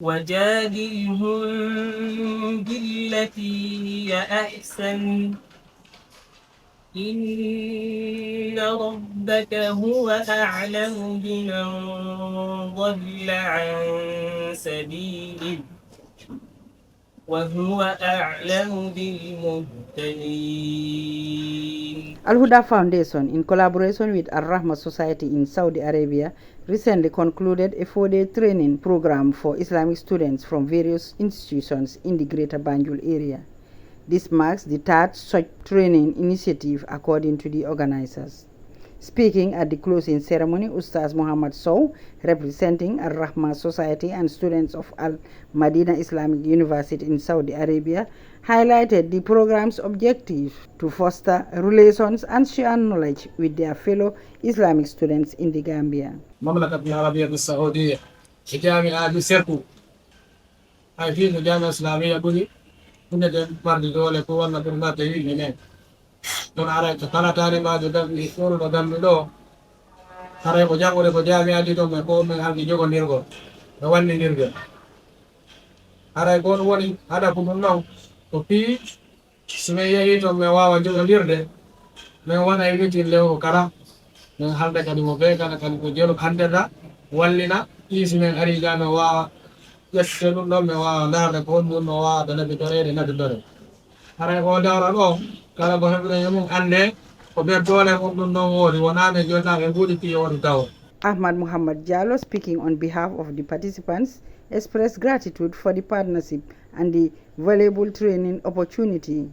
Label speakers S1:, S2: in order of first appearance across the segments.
S1: وجادلهم بالتي هي أحسن إن ربك هو أعلم بمن ضل عن سبيله وهو أعلم بالمهتدين.
S2: Hudaa Foundation, in collaboration with Rahma Society in Saudi Arabia, recently concluded a 4-day training program for Islamic students from various institutions in the Greater Banjul area. This marks the third such training initiative according to the organizers. Speaking at the closing ceremony, Ustaz Muhammad Sow, representing Rahma Society and students of Al Madina Islamic University in Saudi Arabia, highlighted the program's objective to foster relations and share knowledge with their fellow Islamic students in the Gambia.
S3: المملكة العربية السعودية جامعة بسيركو هاي في الجامعة الإسلامية بني من بعد دولة كوانا كنا تيجي هنا don ara to kala tari ma do dam ni solo do dam do ara ko jangore ko jami adi to me ko me hangi jogo nirgo do wanni nirgo ara ko woni ada ko non to pi sume yeyi to me wawa jogo nirde me wana yiti lewo kala me halde kadi mo be kana kadi ko jelo handeda wallina isi men ari ga me wawa yette dum do me wawa darde ko dum no wawa dana be torede na dore ara ko dawra do kala bo hebbe yamum ande ko be dole ko dum no wodi wonane jonna e gudi ti wodi taw.
S2: Ahmad Muhammad Jallo, speaking on behalf of the participants, expressed gratitude for the partnership and the valuable training opportunity.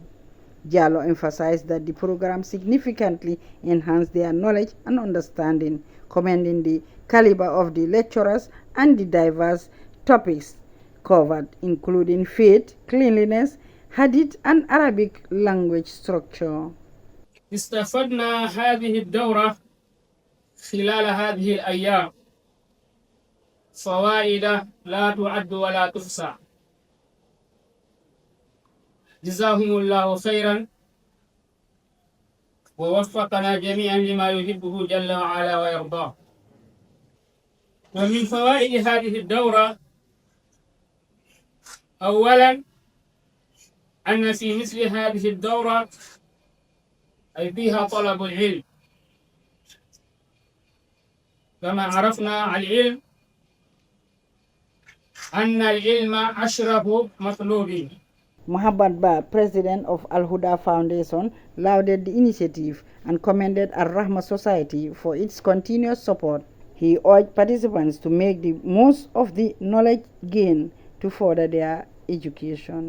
S2: Jallo emphasized that the program significantly enhanced their knowledge and understanding, commending the caliber of the lecturers and the diverse topics covered, including faith, cleanliness, hadith, and Arabic language structure.
S1: استفدنا هذه الدورة خلال هذه الأيام فوائد لا تعد ولا تحصى. جزاهم الله خيرا ووفقنا جميعا لما يحبه جل وعلا ويرضاه. ومن فوائد هذه الدورة أولا أن في مثل هذه الدورة أي فيها طلب العلم، كما عرفنا العلم أن العلم أشرف مطلوب.
S2: Muhammad Ba, president of Al Hudaa Foundation, lauded the initiative and commended Al Rahma Society for its continuous support. He urged participants to make the most of the knowledge gained to further their education.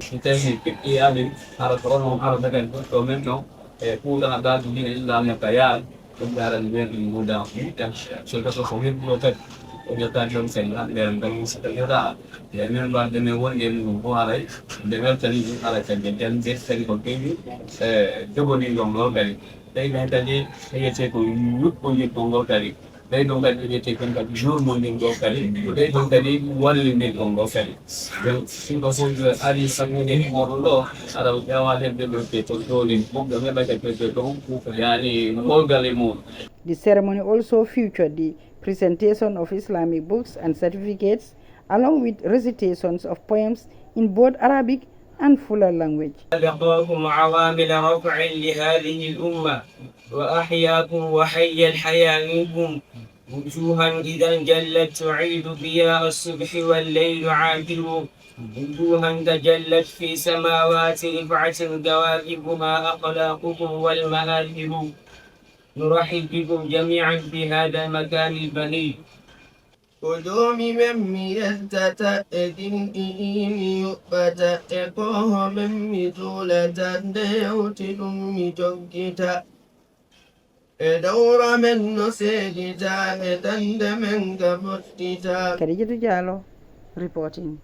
S3: Orientation sen dan kan setelah ya memang ada mewah yang buat dengan tadi ada kejadian sen begini coba ni dongol dari tadi saya cek yuk punya dongol dari dong tadi dia cekkan kat jur mungkin dongol dari dong tadi wal ni dongol dari dan singkong sungguh ada sangat ni morlo ada jawab yang dia betul ni mungkin mereka betul yani morgalimu.
S2: The ceremony also featured the presentation of Islamic books and certificates, along with recitations of poems in both Arabic and Fula language.
S1: لقاكم عوامل رفع لهذه الأمة وأحياكم وحي الحياة منكم وجوها إذا جلت تعيد ضياء الصبح والليل عابر وجوها تجلت في سماوات رفعة كواكبها أخلاقكم والمآثر. نرحب بكم جميعا في هذا المكان البهي. قدوم من يستتأذن إيمي فتأقوه من مثولة ديوتكم مجوكتا دور من نسيجتا تند من كفتتا.
S2: Khadija Jallo reporting.